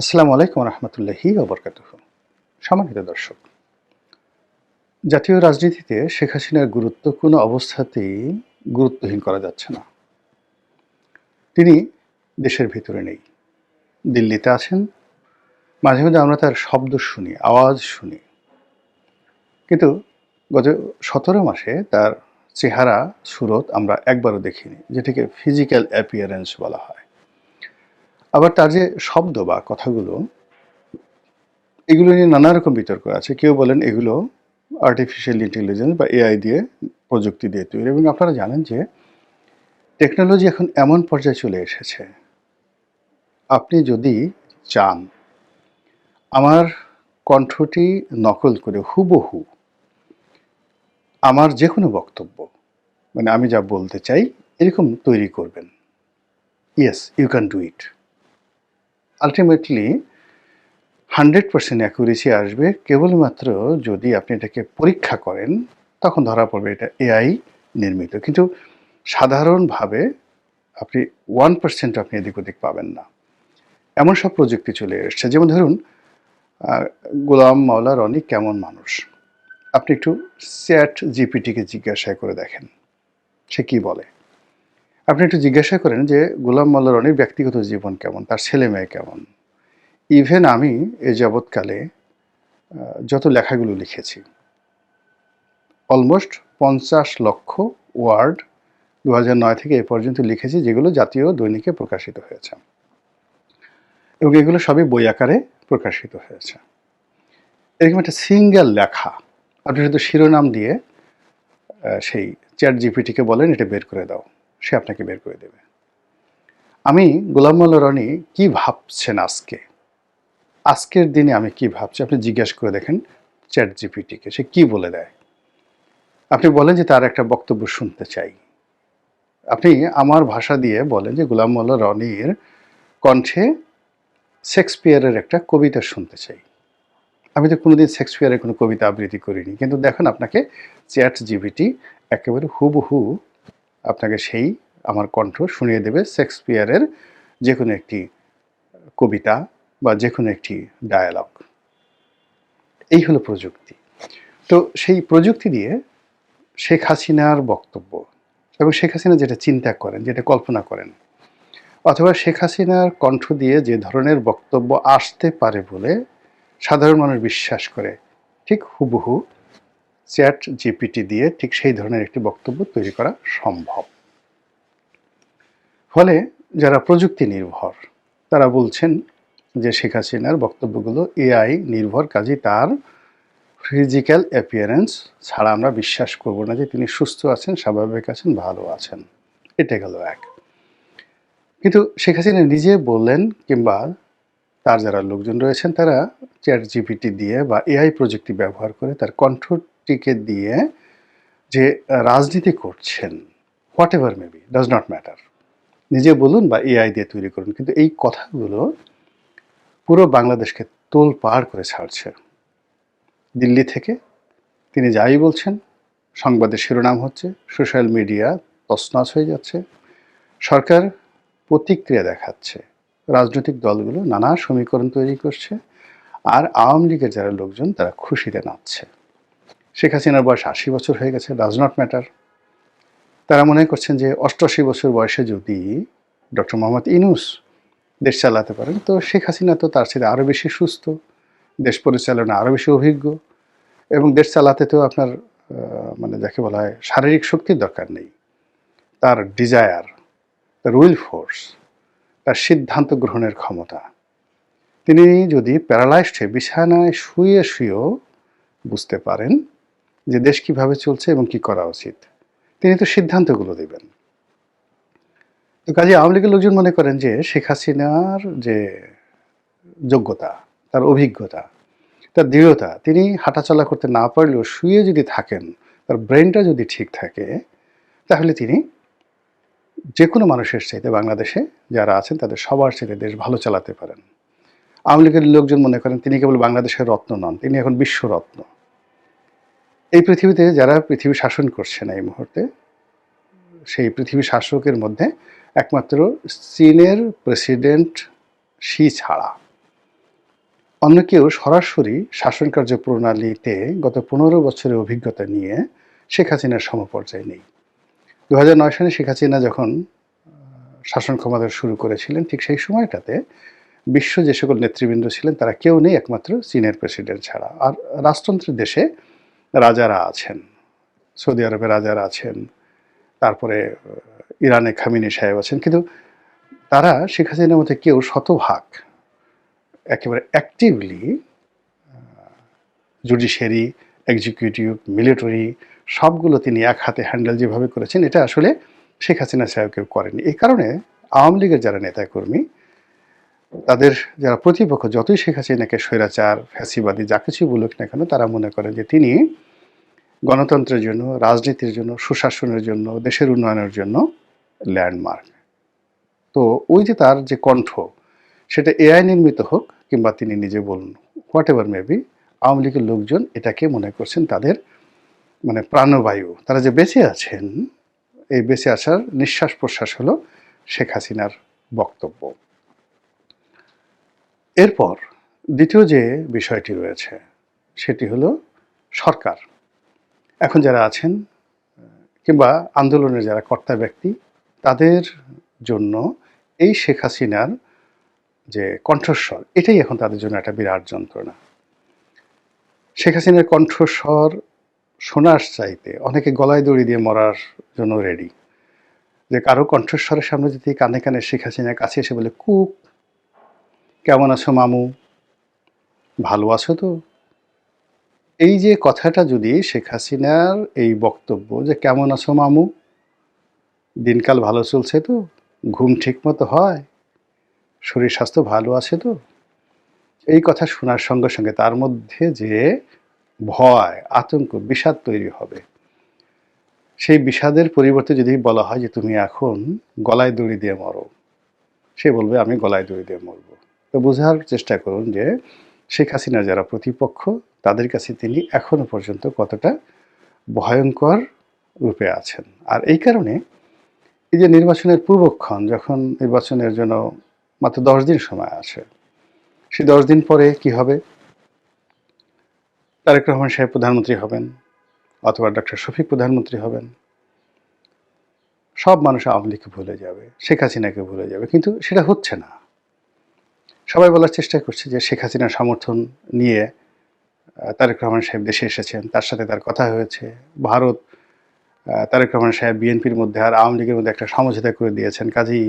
আসসালামু আলাইকুম রহমতুল্লাহি ওবরকাতুহু। সম্মানিত দর্শক, জাতীয় রাজনীতিতে শেখ হাসিনার গুরুত্ব কোনো অবস্থাতেই গুরুত্বহীন করা যাচ্ছে না। তিনি দেশের ভিতরে নেই, দিল্লিতে আছেন। মাঝে মাঝে আমরা তার শব্দ শুনি, আওয়াজ শুনি, কিন্তু গত 17 মাসে তার চেহারা সুরত আমরা একবারও দেখিনি, যেটাকে ফিজিক্যাল অ্যাপিয়ারেন্স বলা হয়। আবার তার যে শব্দ বা কথাগুলো, এগুলো নিয়ে নানা রকম বিতর্ক আছে। কেউ বলেন এগুলো আর্টিফিশিয়াল ইন্টেলিজেন্স বা এআই দিয়ে, প্রযুক্তি দিয়ে তৈরি। এবং আপনারা জানেন যে টেকনোলজি এখন এমন পর্যায়ে চলে এসেছে, আপনি যদি চান আমার কণ্ঠটি নকল করে হুবহু আমার যে কোনো বক্তব্য, মানে আমি যা বলতে চাই এরকম তৈরি করবেন, yes you can do it. Ultimately 100% accuracy আসবে কেবলমাত্র যদি আপনি এটাকে পরীক্ষা করেন, তখন ধরা পড়বে এটা এআই নির্মিত। কিন্তু সাধারণভাবে আপনি 1% আপনি এদিক ওদিক পাবেন না। এমন সব প্রযুক্তি চলে এসছে। যেমন ধরুন, গোলাম মাওলা রনি কেমন মানুষ, আপনি একটু চ্যাট জিপিটিকে জিজ্ঞাসা করে দেখেন সে কি বলে। আপনি একটু জিজ্ঞাসা করেন যে গোলাম মাওলা রনির ব্যক্তিগত জীবন কেমন, তার ছেলে মেয়ে কেমন। ইভেন আমি এ যাবৎকালে যত লেখাগুলো লিখেছি, অলমোস্ট 50 লক্ষ ওয়ার্ড 2009 থেকে এ পর্যন্ত লিখেছি, যেগুলো জাতীয় দৈনিকে প্রকাশিত হয়েছে, এবং এগুলো সবই বই আকারে প্রকাশিত হয়েছে। এরকম একটা সিঙ্গেল লেখা আপনি শুধু শিরোনাম দিয়ে সেই চ্যাট জিপিটিকে বলেন এটা বের করে দাও, সে আপনাকে বের করে দেবে। আমি গোলাম মোল্লা রনি কি ভাবছেন আজকের দিনে আমি কি ভাবছি, আপনি জিজ্ঞাসা করে দেখেন চ্যাট জিপিটিকে, সে কি বলে দেয়। আপনি বলেন যে তার একটা বক্তব্য শুনতে চাই, আপনি আমার ভাষা দিয়ে বলেন যে গোলাম মোল্লা রনির কণ্ঠে শেক্সপিয়ারের একটা কবিতা শুনতে চাই। আমি তো কোনোদিন শেক্সপিয়ারের কোনো কবিতা আবৃত্তি করিনি, কিন্তু দেখুন আপনাকে চ্যাট জিপিটি একেবারে হুবহু আপনাকে সেই আমার কণ্ঠ শুনিয়ে দেবে শেক্সপিয়ারের যে কোনো একটি কবিতা বা যে কোনো একটি ডায়ালগ। এই হলো প্রযুক্তি। তো সেই প্রযুক্তি দিয়ে শেখ হাসিনার বক্তব্য এবং শেখ হাসিনা যেটা চিন্তা করেন, যেটা কল্পনা করেন, অথবা শেখ হাসিনার কণ্ঠ দিয়ে যে ধরনের বক্তব্য আসতে পারে বলে সাধারণ মানুষ বিশ্বাস করে, ঠিক হুবহু চ্যাট জিপিটি দিয়ে ঠিক সেই ধরনের একটি বক্তব্য তৈরি করা সম্ভব। ফলে যারা প্রযুক্তি নির্ভর তারা বলছেন যে শেখ হাসিনার বক্তব্যগুলো এআই নির্ভর, কাজে তার ফিজিক্যাল অ্যাপিয়ারেন্স ছাড়া আমরা বিশ্বাস করব না যে তিনি সুস্থ আছেন, স্বাভাবিক আছেন, ভালো আছেন। এটা গেল এক। কিন্তু শেখ হাসিনা নিজে বললেন, কিংবা তার যারা লোকজন রয়েছেন তারা চ্যাট জিপিটি দিয়ে বা এআই প্রযুক্তি ব্যবহার করে তার কণ্ঠটিকে দিয়ে যে রাজনীতি করছেন, what ever maybe, does not matter, নিজে বলুন বা এআই দিয়ে তৈরি করুন, কিন্তু এই কথাগুলো পুরো বাংলাদেশকে তোলপাড় করে ছাড়ছে। দিল্লি থেকে তিনি যাই বলছেন, সংবাদের শিরোনাম হচ্ছে, সোশ্যাল মিডিয়া তছনছ হয়ে যাচ্ছে, সরকার প্রতিক্রিয়া দেখাচ্ছে, রাজনৈতিক দলগুলো নানা সমীকরণ তৈরি করছে, আর আওয়ামী লীগের যারা লোকজন তারা খুশিতে নাচছে। শেখ হাসিনার বয়স 80 বছর হয়ে গেছে, ডাজ নট ম্যাটার। তারা মনে করছেন যে 88 বছর বয়সে যদি ডক্টর মোহাম্মদ ইউনূস দেশ চালাতে পারেন, তো শেখ হাসিনা তো তার সাথে আরও বেশি সুস্থ, দেশ পরিচালনা আরও বেশি অভিজ্ঞ, এবং দেশ চালাতে তো আপনার মানে যাকে বলা হয় শারীরিক শক্তির দরকার নেই, তার ডিজায়ার, তার উইল ফোর্স, তার সিদ্ধান্ত গ্রহণের ক্ষমতা। তিনি যদি প্যারালাইজড হয়ে বিছানায় শুয়ে শুয়েও বুঝতে পারেন যে দেশ কিভাবে চলছে এবং কি করা উচিত, তিনি তো সিদ্ধান্তগুলো দেবেন। তো কাজে আওয়ামী লীগের লোকজন মনে করেন যে শেখ হাসিনার যে যোগ্যতা, তার অভিজ্ঞতা, তার দৃঢ়তা, তিনি হাঁটাচলা করতে না পারলেও শুয়ে যদি থাকেন, তার ব্রেনটা যদি ঠিক থাকে, তাহলে তিনি যে কোনো মানুষের চাইতে বাংলাদেশে যারা আছেন তাদের সবার চাইতে দেশ ভালো চালাতে পারেন। আওয়ামী লীগের লোকজন মনে করেন তিনি কেবল বাংলাদেশের রত্ন নন, তিনি এখন বিশ্বরত্ন। এই পৃথিবীতে যারা পৃথিবী শাসন করছেন এই মুহূর্তে, সেই পৃথিবী শাসকের মধ্যে একমাত্র চীনের প্রেসিডেন্ট শি ছাড়া অন্য কেউ সরাসরি শাসনকার্য প্রণালীতে গত 15 বছরের অভিজ্ঞতা নিয়ে শেখ হাসিনার সমপর্যায়ে নেই। 2009 সালে শেখ হাসিনা যখন শাসন ক্ষমতা শুরু করেছিলেন, ঠিক সেই সময়টাতে বিশ্ব যে সকল নেতৃবৃন্দ ছিলেন তারা কেউ নেই একমাত্র চীনের প্রেসিডেন্ট ছাড়া। আর রাজতন্ত্রের দেশে রাজারা আছেন, সৌদি আরবে রাজারা আছেন, তারপরে ইরানে খামিনি সাহেব আছেন, কিন্তু তারা শেখ হাসিনার মধ্যে কেউ শতভাগ একেবারে অ্যাক্টিভলি জুডিশিয়ারি, এক্সিকিউটিভ, মিলিটারি সবগুলো তিনি এক হাতে হ্যান্ডেল যেভাবে করেছেন, এটা আসলে শেখ হাসিনা সাহেব কেউ করেনি। এই কারণে আওয়ামী লীগের যারা নেতাকর্মী, তাদের যারা প্রতিপক্ষ যতই শেখ হাসিনাকে স্বৈরাচার, ফ্যাসিবাদী যা কিছু বলুক না কেন, তারা মনে করেন যে তিনি গণতন্ত্রের জন্য, রাজনীতির জন্য, সুশাসনের জন্য, দেশের উন্নয়নের জন্য ল্যান্ডমার্ক। তো ওই যে তার যে কণ্ঠ, সেটা এআই নির্মিত হোক কিংবা তিনি নিজে বলুন, হোয়াট এভার মেবি, আওয়ামী লীগের লোকজন এটাকে মনে করছেন তাদের মানে প্রাণবায়ু। তারা যে বেঁচে আছেন, এই বেঁচে আসার নিঃশ্বাস প্রশ্বাস হলো শেখ হাসিনার বক্তব্য। এরপর দ্বিতীয় যে বিষয়টি রয়েছে সেটি হলো সরকার। এখন যারা আছেন কিংবা আন্দোলনের যারা কর্তা ব্যক্তি, তাদের জন্য এই শেখ হাসিনার যে কণ্ঠস্বর, এটাই এখন তাদের জন্য একটা বিরাট যন্ত্রণা। শেখ হাসিনার কণ্ঠস্বর শোনার চাইতে অনেকে গলায় দড়ি দিয়ে মরার জন্য রেডি। যে কারো কণ্ঠস্বরের সামনে যদি কানে কানে শেখ হাসিনার কাছে এসে বলে, কুক কেমন আছো মামু, ভালো আছো তো, এই যে কথাটা যদি শেখ হাসিনার এই বক্তব্য যে কেমন আছো মামু, দিনকাল ভালো চলছে তো, ঘুম ঠিক মতো হয়, শরীর স্বাস্থ্য ভালো আছে তো, এই কথা শোনার সঙ্গে সঙ্গে তার মধ্যে যে ভয়, আতঙ্ক, বিষাদ তৈরি হবে, সেই বিষাদের পরিবর্তে যদি বলা হয় যে তুমি এখন গলায় দড়ি দিয়ে মরো, সে বলবে আমি গলায় দড়ি দিয়ে মরব। তো বোঝার চেষ্টা করুন যে শেখ হাসিনার যারা প্রতিপক্ষ, তাদের কাছে তিনি এখনো পর্যন্ত কতটা ভয়ঙ্কর রূপে আছেন। আর এই কারণে এই যে নির্বাচনের পূর্বক্ষণ, যখন নির্বাচনের জন্য মাত্র 10 দিন সময় আছে, সেই 10 দিন পরে কি হবে? তারেক রহমান সাহেব প্রধানমন্ত্রী হবেন, অথবা ডক্টর শফিক প্রধানমন্ত্রী হবেন। সব মানুষ আওয়ামী লীগকে ভুলে যাবে, শেখ হাসিনাকে ভুলে যাবে, কিন্তু সেটা হচ্ছে না। সবাই বলার চেষ্টা করছে যে শেখ হাসিনার সমর্থন নিয়ে তারেক রহমান সাহেব দেশে এসেছেন, তার সাথে তার কথা হয়েছে। ভারত তারেক রহমান সাহেব বিএনপির মধ্যে আর আওয়ামী লীগের মধ্যে একটা সমঝোতা করে দিয়েছেন, কাজেই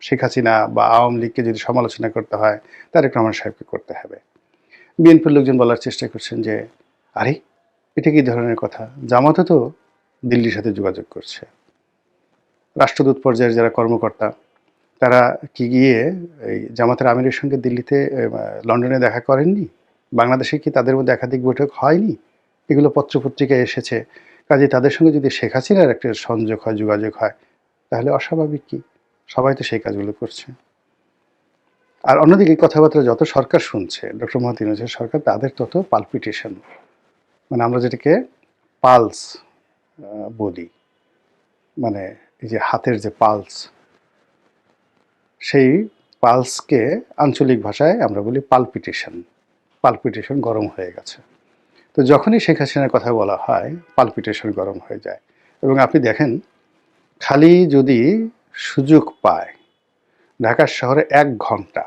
শেখ হাসিনা বা আওয়ামী লীগকে যদি সমালোচনা করতে হয়, তারেক রহমান সাহেবকে করতে হবে। বিএনপির লোকজন বলার চেষ্টা করছেন যে আরে এটা কি ধরনের কথা, জামাতও তো দিল্লির সাথে যোগাযোগ করছে। রাষ্ট্রদূত পর্যায়ের যারা কর্মকর্তা, তারা কি গিয়ে এই জামাতের আমিরের সঙ্গে দিল্লিতে লন্ডনে দেখা করেননি? বাংলাদেশে কি তাদের মধ্যে একাধিক বৈঠক হয়নি? এগুলো পত্রপত্রিকায় এসেছে। কাজে তাদের সঙ্গে যদি শেখ হাসিনার একটা সংযোগ হয়, যোগাযোগ হয়, তাহলে অস্বাভাবিক কি? সবাই তো সেই কাজগুলো করছে। আর অন্যদিকে কথাবার্তা যত সরকার শুনছে, ডক্টর মোহাম্মদ ইউনূসের সরকার, তাদের তত পালপিটেশন, মানে আমরা যেটাকে পালস বলি, মানে এই যে হাতের যে পালস, সেই পালসকে আঞ্চলিক ভাষায় আমরা বলি পালপিটেশন। পালপিটেশন গরম হয়ে গেছে। তো যখনই শেখ হাসিনার কথা বলা হয়, পালপিটেশন গরম হয়ে যায়। এবং আপনি দেখেন, খালি যদি সুযোগ পায়, ঢাকার শহরে 1 ঘন্টা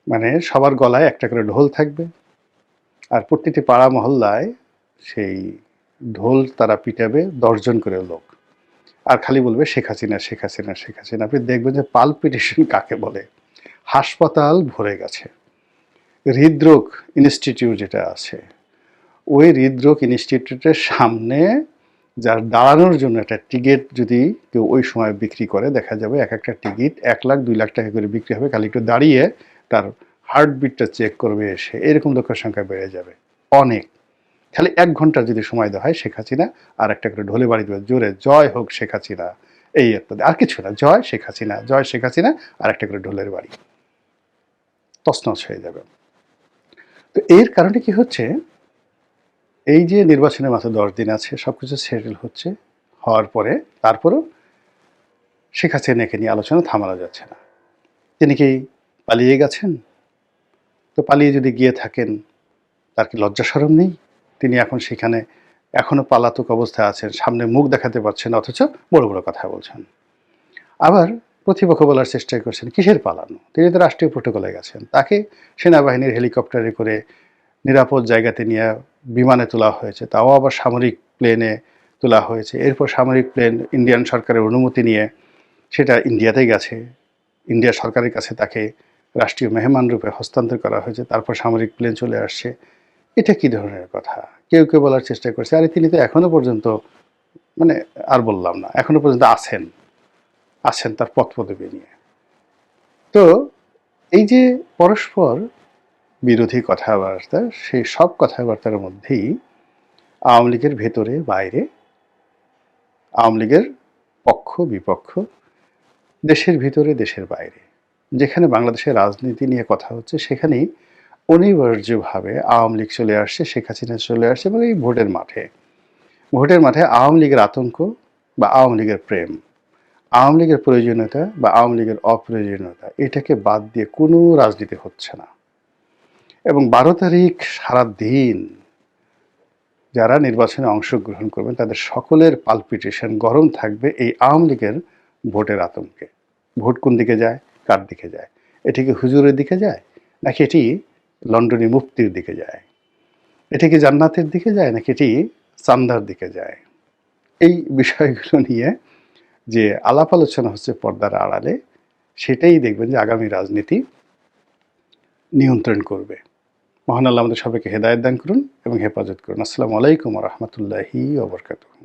মানে সবার গলায় একটা করে ঢোল থাকবে, আর প্রতিটি পাড়া মহল্লায় সেই ঢোল তারা পিটাবে 10 জন করে লোক, আর খালি বলবে শেখ হাসিনা, শেখ হাসিনা, শেখ হাসিনা। আপনি দেখবেন যে পালপিটেশন কাকে বলে। হাসপাতাল ভরে গেছে। হৃদরোগ ইনস্টিটিউট যেটা আছে, ওই হৃদরোগ ইনস্টিটিউটের সামনে যার দাঁড়ানোর জন্য একটা টিকিট যদি কেউ ওই সময় বিক্রি করে, দেখা যাবে এক একটা টিকিট 1 লাখ 2 লাখ টাকা করে বিক্রি হবে, খালি একটু দাঁড়িয়ে তার হার্টবিটটা চেক করবে এসে। এরকম লোকের সংখ্যা বেড়ে যাবে অনেক। খালি 1 ঘন্টা যদি সময় দেওয়া হয়, শেখ হাসিনা আর একটা করে ঢোলে বাড়ি দেবে জোরে, জয় হোক শেখ হাসিনা, এই একটা, আর কিছু না, জয় শেখ হাসিনা, জয় শেখ হাসিনা, আর একটা করে ঢোলের বাড়ি, তছনছ হয়ে যাবে। তো এর কারণে কি হচ্ছে, এই যে নির্বাচনের মাত্র 10 দিন আছে, সবকিছু সেটেল হচ্ছে, হওয়ার পরে তারপরও শেখ হাসিনাকে নিয়ে আলোচনা থামানো যাচ্ছে না। তিনি কি পালিয়ে গেছেন? তো পালিয়ে যদি গিয়ে থাকেন, তার কি লজ্জা শরম নেই? তিনি এখন সেখানে এখনো পালাতক অবস্থায় আছেন, সামনে মুখ দেখাতে পারছেন, অথচ বড় বড় কথা বলছেন। আবার প্রতিপক্ষ বলার চেষ্টা করছেন কিসের পালানো, তিনি তো রাষ্ট্রীয় প্রোটোকলে গেছেন, তাকে সেনাবাহিনীর হেলিকপ্টারে করে নিরাপদ জায়গাতে নিয়ে বিমানে তোলা হয়েছে, তাও আবার সামরিক প্লেনে তোলা হয়েছে। এরপর সামরিক প্লেন ইন্ডিয়ান সরকারের অনুমতি নিয়ে সেটা ইন্ডিয়াতে গেছে, ইন্ডিয়া সরকারের কাছে তাকে রাষ্ট্রীয় মেহমান রূপে হস্তান্তর করা হয়েছে, তারপর সামরিক প্লেন চলে আসছে। এটা কি ধরনের কথা? কেউ কেউ বলার চেষ্টা করছে আরে তিনি তো এখনো পর্যন্ত, মানে আর বললাম না, এখনো পর্যন্ত আছেন আছেন তার পদপদবি নিয়ে। তো এই যে পরস্পর বিরোধী কথাবার্তা, সেই সব কথাবার্তার মধ্যেই আওয়ামী লীগের ভেতরে বাইরে, আওয়ামী লীগের পক্ষ বিপক্ষ, দেশের ভিতরে দেশের বাইরে, যেখানে বাংলাদেশের রাজনীতি নিয়ে কথা হচ্ছে সেখানেই অনিবার্যভাবে আওয়ামী লীগ চলে আসছে, শেখ হাসিনা চলে আসছে, এবং এই ভোটের মাঠে আওয়ামী লীগের আতঙ্ক বা আওয়ামী লীগের প্রেম, আওয়ামী লীগের প্রয়োজনীয়তা বা আওয়ামী লীগের অপ্রয়োজনীয়তা, এটাকে বাদ দিয়ে কোনো রাজনীতি হচ্ছে না। এবং 12 তারিখ সারা দিন যারা নির্বাচনে অংশগ্রহণ করবেন তাদের সকলের পালপিটেশন গরম থাকবে এই আওয়ামী লীগের ভোটের আতঙ্কে। ভোট কোন দিকে যায়, কার দিকে যায়? এটি কি হুজুরের দিকে যায়, নাকি এটি লন্ডনী মুফতির দিকে যায়? এটি কি জান্নাতের দিকে যায়, নাকি এটি চান্দার দিকে যায়? এই বিষয়গুলো নিয়ে যে আলাপ আলোচনা হচ্ছে পর্দার আড়ালে, সেটাই দেখবেন যে আগামী রাজনীতি নিয়ন্ত্রণ করবে। মহান আল্লাহ আমাদের সবাইকে হেদায়েত দান করুন এবং হেফাজত করুন। আসসালামু আলাইকুম ওয়া রাহমাতুল্লাহি ওয়া বারাকাতুহু।